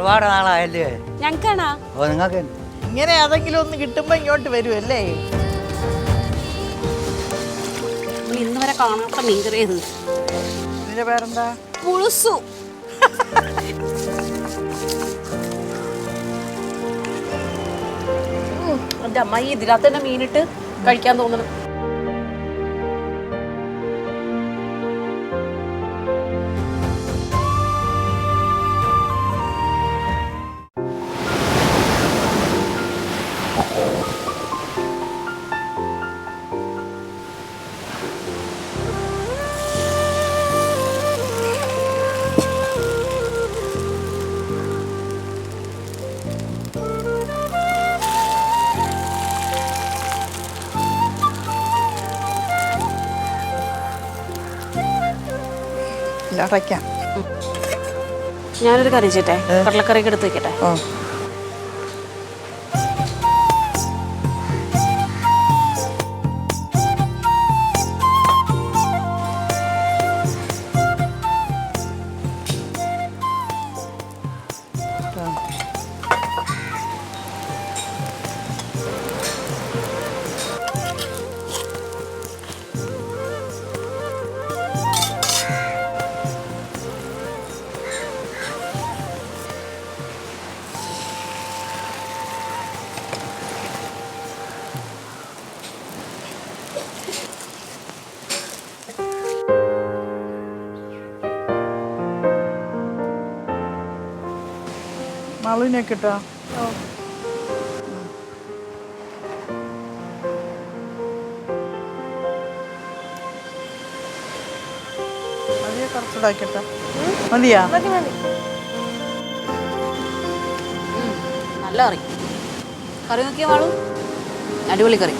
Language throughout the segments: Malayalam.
ഒരുപാട് നാളായല്ലേ? ഞങ്ങൾക്കാണോ? ഓ, നിങ്ങൾക്ക് ഇങ്ങനെ ഏതെങ്കിലും ഒന്ന് കിട്ടുമ്പോ ഇങ്ങോട്ട് വരുമല്ലേ? ഇന്ന് വരെ കാണാത്ത മീൻകറിയത്. ഇതിന്റെ പേരെന്താ? പുളുസു. എന്റെ അമ്മായി ഇതിനകത്ത് തന്നെ മീനിട്ട് കഴിക്കാൻ തോന്നണം. അടയ്ക്കാം. ഞാനൊരു കറി ചെയ്യട്ടെ, കടലക്കറിയൊക്കെ എടുത്ത് വെക്കട്ടെ. മാളുവിനെ കിട്ടോ? മതിയോ? കുറച്ചുകൂടാക്കട്ടെ? മതിയാ? നല്ല കറി. കറി നോക്കിയ മാളു, അടിപൊളി കറി.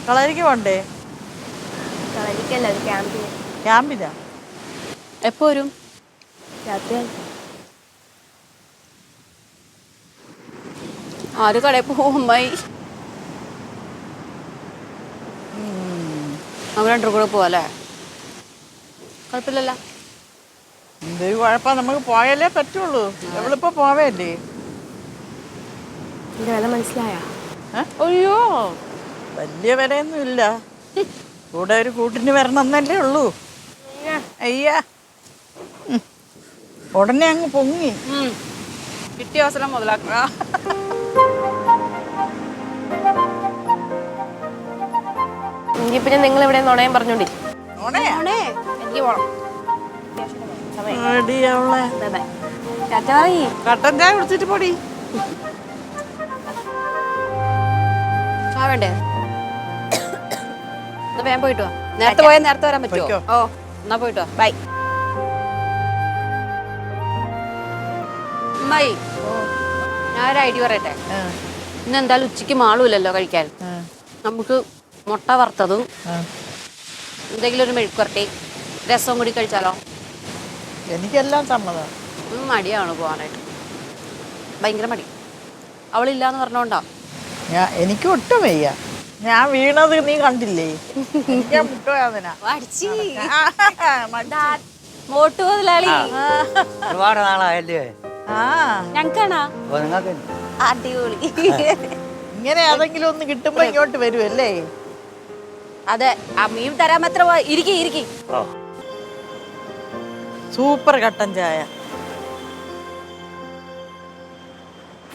കളരിക്ക് പോണ്ടേ? ക്യാമ്പിലാ? എപ്പോ വരും? ആര് കടയിൽ പോവും അമ്മായി? നമ്മൾ രണ്ടു കൂടെ പോവല്ലേ? കുഴപ്പമില്ലല്ലോ. എന്തൊരു കുഴപ്പം, നമുക്ക് പോയാലേ പറ്റുള്ളൂ. എവളിപ്പോ പോവേല്ലേ? വില മനസ്സിലായ? അയ്യോ, വലിയ വിലയൊന്നും ഇല്ല. കൂടെ ഒരു കൂട്ടിന് വരണമെന്നല്ലേ ഉള്ളൂ. അയ്യാ, ഉടനെ അങ്ങ് പൊങ്ങി. കിട്ടിയ അവസരം മുതലാക്കുക. എങ്കിൽ പിന്നെ നിങ്ങൾ ഇവിടെ നുണയം പറഞ്ഞോണ്ടി. എനിക്ക് പോണം. കട്ടൻ ചായ കുടിച്ചിട്ട് പോടി. വേണ്ടേ? വേഗം പോയിട്ട് വാ. നേരത്തെ പോയാൽ നേരത്തെ വരാൻ പറ്റുമോ? ഓ, എന്നാ പോയിട്ട് വാ. ബൈ. അമ്മായി, ഞാനൊരു ഐഡിയ പറയട്ടെ. ഇന്ന് എന്തായാലും ഉച്ചയ്ക്ക് മാളുമില്ലല്ലോ കഴിക്കാൻ. നമുക്ക് മുട്ട വറുത്തതും എന്തെങ്കിലും ഒരു മെഴുക്കുവരട്ടി രസവും കൂടി കഴിച്ചാലോ? എനിക്കെല്ലാം സമ്മതം. മടിയാണ് പോകാനായിട്ട്, ഭയങ്കര മടി. അവളില്ലാന്ന് പറഞ്ഞോണ്ടാ. എനിക്ക് ഒട്ടും വയ്യ. ഞാൻ വീണത് നീ കണ്ടില്ലേ? മോട്ടു മുതലാളി, ഒരുപാട് നാളായല്ലേ? ഞങ്ങൾക്കാണോ? ഓ, നിങ്ങൾക്ക് അടിപൊളി. ഇങ്ങനെ ഏതെങ്കിലും ഒന്ന് കിട്ടുമ്പോ ഇങ്ങോട്ട് വരുമല്ലേ? അതെ, ആ മീൻ തരാൻ എത്ര? ഇരിക്കി. സൂപ്പർ കട്ടൻ ചായ.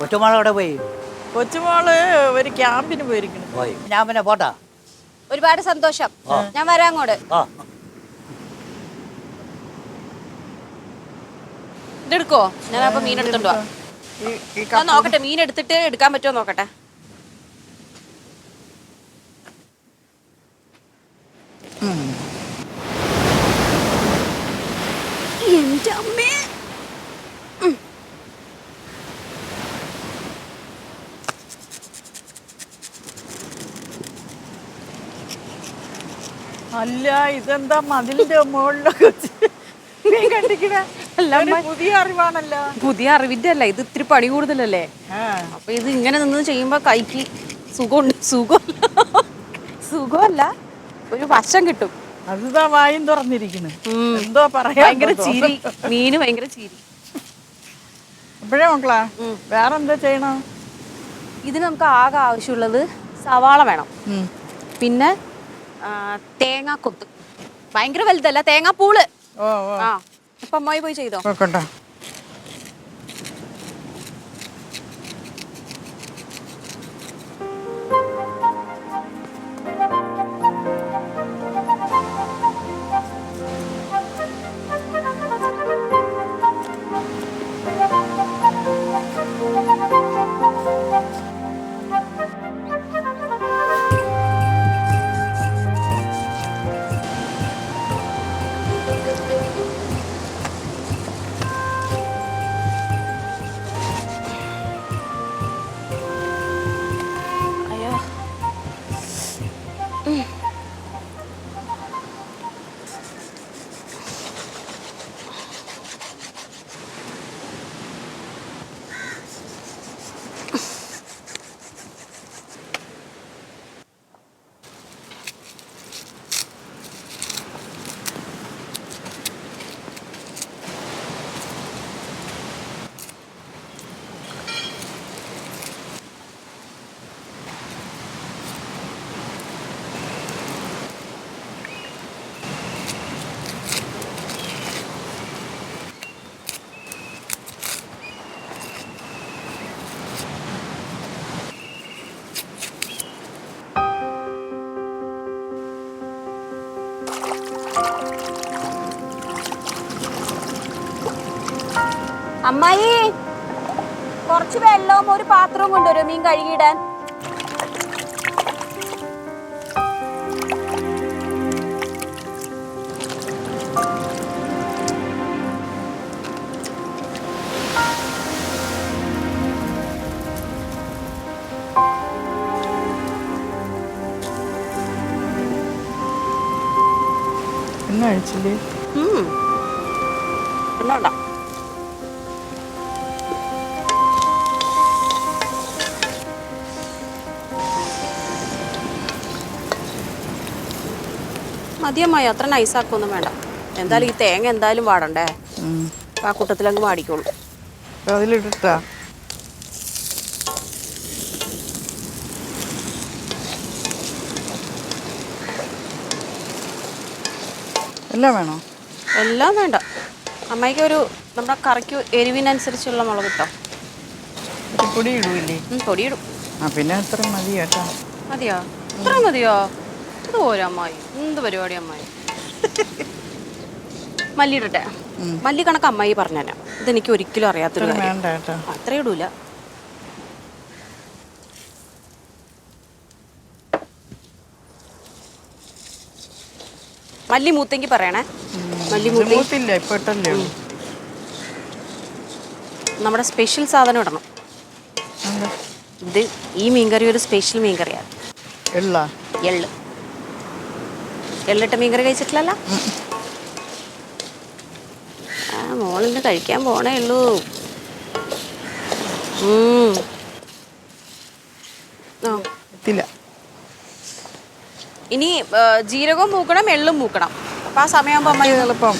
കൊച്ചുമോളവിടെ പോയി? കൊച്ചുമോള് ഒരു ക്യാമ്പിന് പോയിരിക്കുന്നു. പോയി. ഞാൻ പിന്നെ പോട്ടാ. ഒരുപാട് സന്തോഷം. ഞാൻ വരാം അങ്ങോട്ട്. ഇതെടുക്കോ? ഞാൻ അപ്പൊ മീൻ എടുത്തോണ്ടോ? ഞാൻ നോക്കട്ടെ, മീൻ എടുത്തിട്ട് എടുക്കാൻ പറ്റുമോ നോക്കട്ടെ. എന്റെ അമ്മേ, അല്ല, ഇതെന്താ മതിലിന്റെ മുകളിലൊക്കെ പുതിയ അറിവാണല്ലോ. പുതിയ അറിവിന്റെ അല്ല, ഇത് ഇത്തിരി പണി കൂടുതലല്ലേ. അപ്പൊ ഇത് ഇങ്ങനെ നിന്ന് ചെയ്യുമ്പോ കൈക്ക് സുഖമുണ്ട്. സുഖമല്ല, ഒരു വശം കിട്ടും. അതിതാ വായും തുറന്നിരിക്കുന്നു. ഉം. എന്തോ പറയാ ഭയങ്കര ചിരി, മീന് ഭയങ്കര ചിരി. അപ്പോഴേ മക്കളാ വേറെന്താ ചെയ്യണം? ഇതിന് നമുക്ക് ആകെ ആവശ്യമുള്ളത് സവാള വേണം, പിന്നെ തേങ്ങാക്കൊത്ത്. ഭയങ്കര വലുതല്ല, തേങ്ങാപ്പൂള്. ഓ ഓ ആ അപ്പൊ അമ്മായി പോയി ചെയ്തോ. നോക്കട്ടെ. അയ്യോ, അമ്മായി കുറച്ച് വെള്ളവും ഒരു പാത്രവും കൊണ്ടുവരും മീൻ കഴുകിയിടാൻ. ഇന്ന് കഴിച്ചില്ലേ? ഒന്നുണ്ടോ? മതിയമ്മായി, അത്ര നൈസാക്കൊന്നും വേണ്ട. എന്തായാലും ഈ തേങ്ങ എന്തായാലും വാടണ്ടേ, ആ കൂട്ടത്തിലങ്ങ് വാടിക്കോളൂ. അതിലിട്ടാ എല്ലാം വേണോ? എല്ലാം വേണ്ട. അമ്മായിക്ക് ഒരു നമ്മുടെ കറിക്ക് എരിവിനനുസരിച്ചുള്ള മുളക് കിട്ടോ. പൊടി ഇടൂല്ലേ? പൊടിയിടും. ആ പിന്നെ അത്ര മതി കേട്ടോ. മതിയോ? ഇത്ര മതിയോ? ഇത് പോരാ അമ്മായി, എന്ത് പരിപാടി അമ്മായി. മല്ലി ഇടട്ടെ? മല്ലി കണക്ക് അമ്മായി പറഞ്ഞുതരാം, ഇതെനിക്ക് ഒരിക്കലും അറിയാത്തൊരു കാര്യം. വേണ്ട കേട്ടോ. അത്ര ഇടൂല. മല്ലി മൂത്തെങ്കിൽ പറയണേ. മല്ലി മൂത്തില്ല, ഇപ്പൊ ഇട്ടല്ലേ. നമ്മുടെ സ്പെഷ്യൽ സാധനം ഇടണം. ഇത് ഈ മീൻകറി ഒരു സ്പെഷ്യൽ മീൻകറിയാണ്. എള്ള് എള്ളിട്ട മീൻകറി കഴിച്ചിട്ടില്ലല്ലോ? ആ മോളിന്ന് കഴിക്കാൻ പോണേ ഉള്ളൂ. ഇനി ജീരകവും മൂക്കണം, എള്ളും മൂക്കണം. അപ്പൊ ആ സമയമാകുമ്പോ അമ്മ എളുപ്പം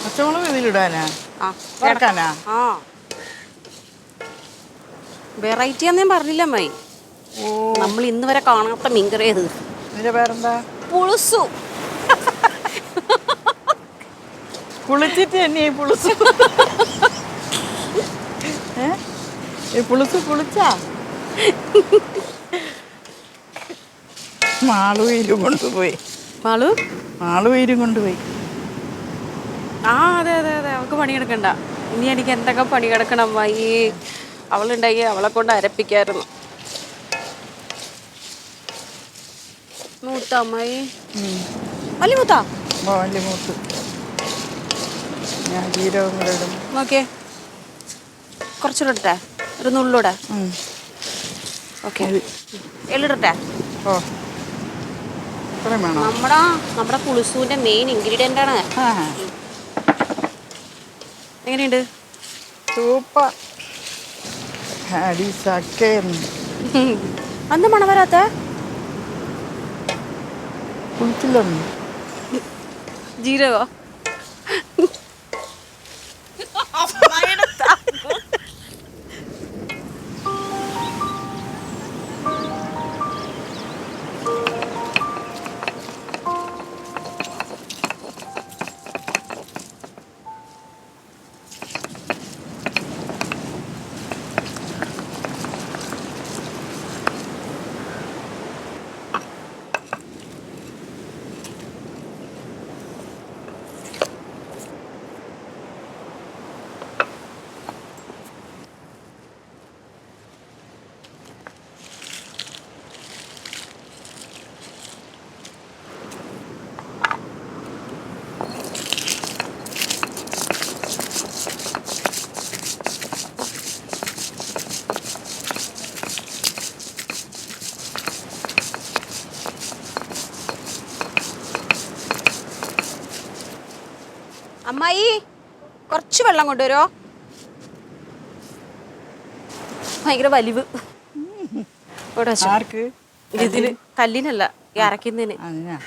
പച്ചമുളക് ഇതിലിടാനാ? ആ വെറൈറ്റി ആന്ന് ഞാൻ പറഞ്ഞില്ല അമ്മായി. നമ്മൾ ഇന്ന് വരെ കാണാത്ത മീൻകറി അത്. ഇതിന്റെ പേരെന്താ? പുളുസു. കുളിച്ചിട്ട് തന്നെ പുളുസു. പുളുസു കുളിച്ചാ? മാളുവീരും കൊണ്ടുപോയി. മാളുവീരും കൊണ്ടുപോയി. ആ അതെ അതെ അതെ, അവൾക്ക് പണിയെടുക്കണ്ട. ഇനി എനിക്ക് എന്തൊക്കെ പണി കിടക്കണം അമ്മായി. അവളുണ്ടായി അവളെ കൊണ്ട് അരപ്പിക്കായിരുന്നു. മൂത്ത അമ്മായി വലിയ മൂത്താ? വലിയ മൂത്ത്. ഞാൻ ജീരകം കൂടെ ഇടും. നോക്കിയേ, കുറച്ചുകൂടെ ഇടട്ടെ? ഒരു നുള്ളൂടെ? ഓക്കെ, എള്ളിടട്ടെ? ഓ ഇത്രയും വേണോ? നമ്മുടെ പുളിസൂന്റെ മെയിൻ ഇൻഗ്രീഡിയൻ്റ് ആണ്. എങ്ങനെയുണ്ട്? സൂപ്പർ. അന്ന് മണം വരാത്ത കുളിച്ചില്ലൊന്നും. ജീരകോ? അമ്മായി കുറച്ച് വെള്ളം കൊണ്ടുവരോ? ഭയങ്കര വലിവ്. ആർക്ക്? ഇതിന് കല്ലിനല്ല, ഈ അരയ്ക്കുന്നതിന് അതിനാ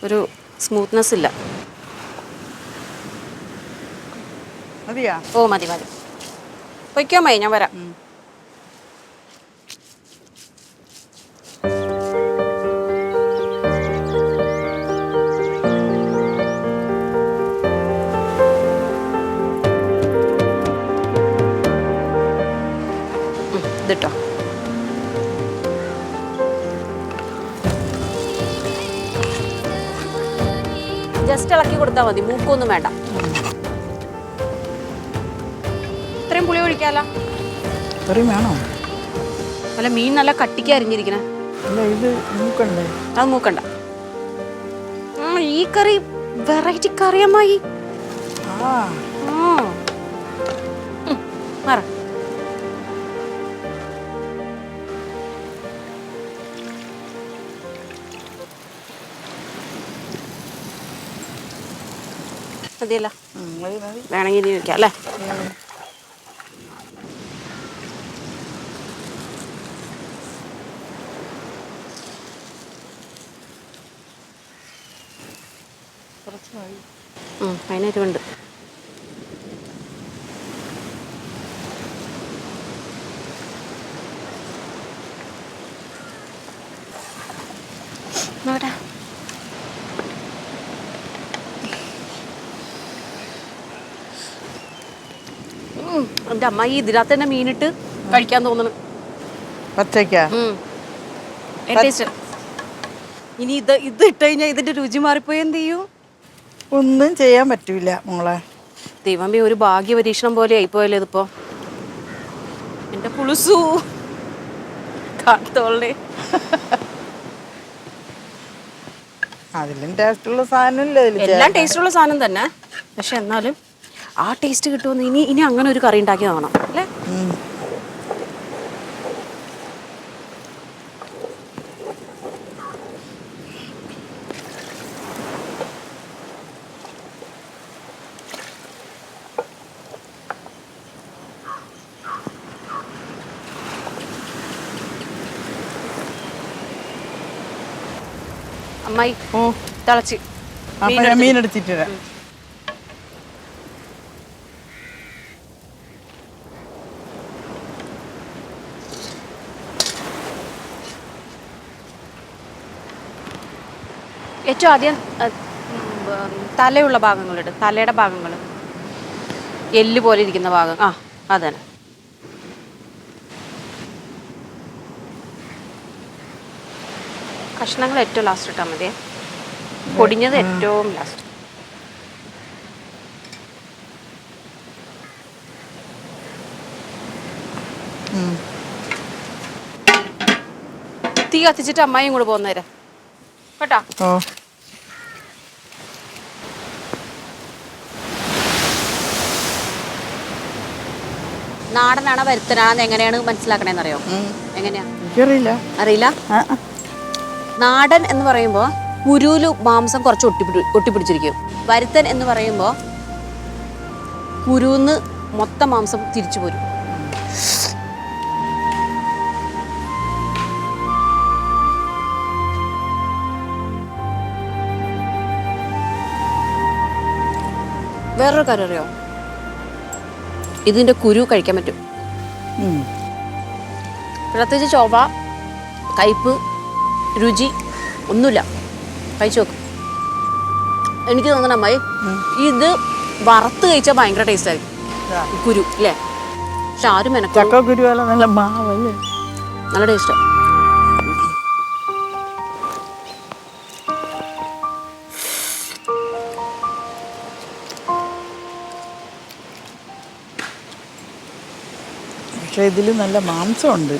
ഒരു സ്മൂത്ത്നെസ് ഇല്ല. മതിയാ? ഓ മതി മതി. പൊയ്ക്കോ അമ്മായി, ഞാൻ വരാം. ഇതിട്ടോ. ജസ്റ്റ് ഇളക്കി കൊടുത്താൽ മതി, മൂക്കൊന്നും വേണ്ട. ഇത്രയും പുളി ഒഴിക്കാലോ? ഇത്രയും വേണോ? അല്ല, മീൻ നല്ല കട്ടിക്ക് അരിഞ്ഞിരിക്കണേ. അല്ല, ഇത് മൂക്കണ്ടേ? അത് മൂക്കണ്ട. ഈ കറി വെറൈറ്റി കറിയമ്മായി. മാറ. മതിയല്ല? വേണമെങ്കിൽ ഇനി വെക്കാം അല്ലേ? അതിനൊരുണ്ട്. നോടാ. എൻ്റെ അമ്മ ഈ ഇതിനകത്ത് തന്നെ മീനിട്ട് കഴിക്കാൻ തോന്നണം. പച്ചയ്ക്കാ? ഇനി ഇത് ഇട്ട് കഴിഞ്ഞാൽ ഇതിന്റെ രുചി മാറിപ്പോയി എന്ത് ചെയ്യൂ? ഒന്നും ചെയ്യാൻ പറ്റൂല മോളെ. ദൈവമേ, ഒരു ഭാഗ്യ പരീക്ഷണം പോലെ ആയിപ്പോയല്ലേ ഇതിപ്പോ. എന്റെ പുളുസു കാത്തോളേ. അതിലും ടേസ്റ്റുള്ള സാധനമില്ല. എല്ലാം ടേസ്റ്റുള്ള സാധനം തന്നെ, പക്ഷെ എന്നാലും ആ ടേസ്റ്റ് കിട്ടുമെന്ന് ഇനി അങ്ങനെ ഒരു കറി ഉണ്ടാക്കി നോക്കണം അല്ലേ? അമ്മായി തിളച്ച് മീൻ എടുത്തിട്ട് ഏറ്റവും ആദ്യം തലയുള്ള ഭാഗങ്ങളിട്. തലയുടെ ഭാഗങ്ങൾ, എല്ല് പോലെ ഇരിക്കുന്ന ഭാഗം. അതന്നെ. കഷ്ണങ്ങൾ ഏറ്റവും ലാസ്റ്റ് ഇട്ടാൽ മതിയേ. പൊടിഞ്ഞത് ഏറ്റവും ലാസ്റ്റ്. തീ കത്തിച്ചിട്ട് അമ്മായിയും കൂടെ പോകുന്നേരം കേട്ടോ. നാടനാണോ വരുത്തനാണെന്ന് എങ്ങനെയാണ് മനസ്സിലാക്കണേന്ന് അറിയോ? എങ്ങനെയാ അറിയില്ല. നാടൻ എന്ന് പറയുമ്പോൾ കുരുവില് മാംസം കുറച്ച് ഒട്ടിപ്പിടിച്ചിരിക്കും. വരുത്തൻ എന്ന് പറയുമ്പോൾ കുരുന്ന് മൊത്തം മാംസം തിരിച്ചു പോരും. വേറൊരു കാര്യം അറിയോ, ഇതിന്റെ കുരു കഴിക്കാൻ പറ്റും. പ്രത്യേകിച്ച് ചൊവ്വ, കയ്പ്പ്, രുചി ഒന്നുമില്ല. കഴിച്ചു നോക്കും. എനിക്ക് തോന്നണം അമ്മായി ഇത് വറുത്ത് കഴിച്ചാൽ ഭയങ്കര ടേസ്റ്റ് ആയിരിക്കും കുരു അല്ലേ. പക്ഷെ ആരും ചക്കക്കുരു നല്ല മാവല്ലേ, നല്ല ടേസ്റ്റ്. പക്ഷെ ഇതിൽ നല്ല മാംസമുണ്ട്.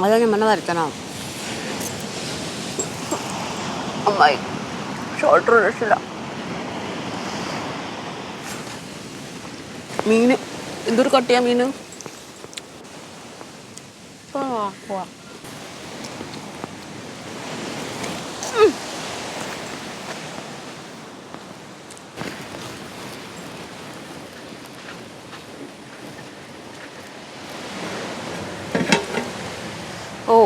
അതാ ഞാൻ മണ്ണ വരയ്ക്കാനോ അമ്മായി ഷോൾഡർ രക്ഷയില്ല. മീന് എന്തൊരു കട്ടിയാ മീന്. ഓ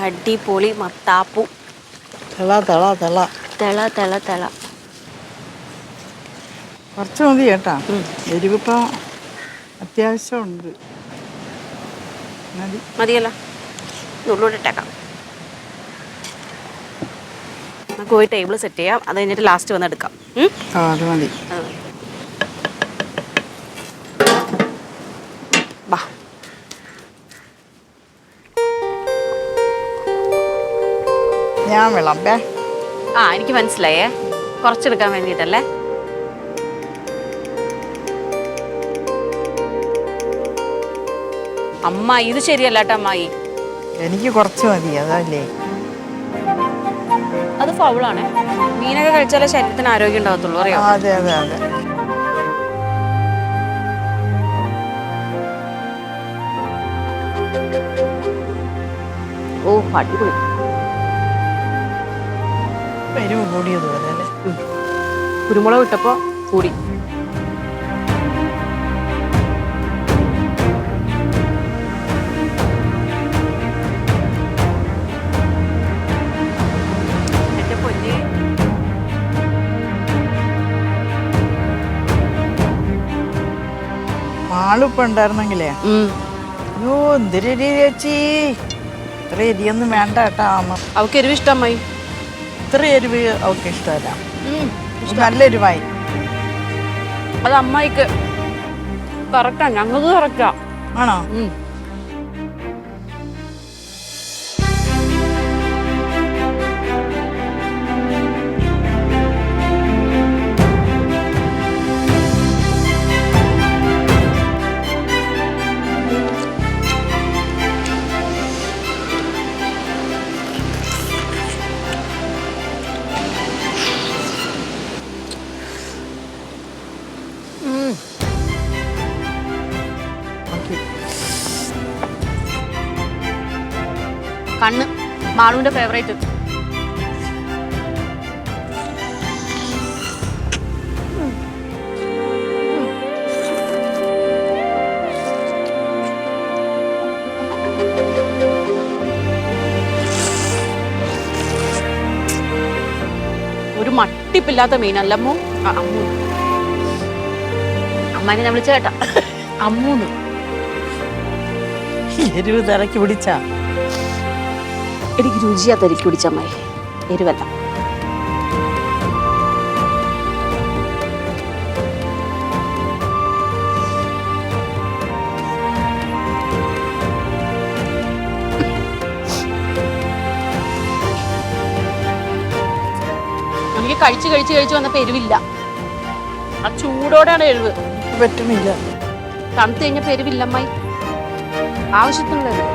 അടിപൊളി മത്താപ്പു. തിള തിള തിള തിള തിള തിള. കുറച്ച് മതി കേട്ടാ, എരിവിപ്പം അത്യാവശ്യമുണ്ട്. മതി മതിയല്ലോ, ഉള്ളൂടെ ഇട്ടേക്കാം. നമുക്ക് പോയി ടേബിൾ സെറ്റ് ചെയ്യാം, അത് കഴിഞ്ഞിട്ട് ലാസ്റ്റ് വന്ന് എടുക്കാം. അത് മതി. ബാ. ഞാൻ വിളമ്പേ. ആ എനിക്ക് മനസ്സിലായേ, കുറച്ചെടുക്കാൻ വേണ്ടിയിട്ടല്ലേ. അമ്മ ഇത് ശരിയല്ല കേട്ടോ അമ്മായി. എനിക്ക് കുറച്ച് മതി, അതല്ലേ. അത് ഫൗളാണ്. മീനൊക്കെ കഴിച്ചാലേ ശരീരത്തിന് ആരോഗ്യം ഉണ്ടാകത്തുള്ളൂ അറിയോ. അതെ അതെ അതെ. ഓ അടിപൊളി. എരിവ് കൂടിയത് പോലെ അല്ലേ. കുരുമുളക് ഇട്ടപ്പോ കൂടി. ആളിപ്പോ ഉണ്ടായിരുന്നെങ്കിലേ. അയ്യോ എന്തൊരു എരി ചേച്ചി, ഇത്ര എരിയൊന്നും വേണ്ട കേട്ടാ. അവൾക്ക് എരിവ് ഇഷ്ടമായി. ഇത്ര എരിവ് അവൾക്ക് ഇഷ്ടമല്ല, നല്ല എരിവായി. അത് അമ്മായിക്ക് കറക്റ്റാ, ഞങ്ങൾക്ക് കറക്റ്റാ. ആണോ? കണ്ണ് മാളുവിന്റെ ഫേവറേറ്റ്. ഒരു മട്ടിപ്പില്ലാത്ത മീനല്ല അമ്മു. അമ്മു അമ്മാനെ ഞാൻ വിളിച്ച കേട്ടാ അമ്മൂന്ന്. എരിവ് തിരക്കി പിടിച്ചാ. എനിക്ക് രുചിയാ തിരക്കി പിടിച്ചമ്മായി, എരിവല്ല. എനിക്ക് കഴിച്ച് കഴിച്ച് കഴിച്ച് വന്നപ്പോ എരിവില്ല. ആ ചൂടോടെയാണ് എരിവ്. പറ്റുന്നില്ല. തണുത്ത് കഴിഞ്ഞപ്പോ എരിവില്ല അമ്മായി, ആവശ്യത്തിനുള്ള എരിവ്.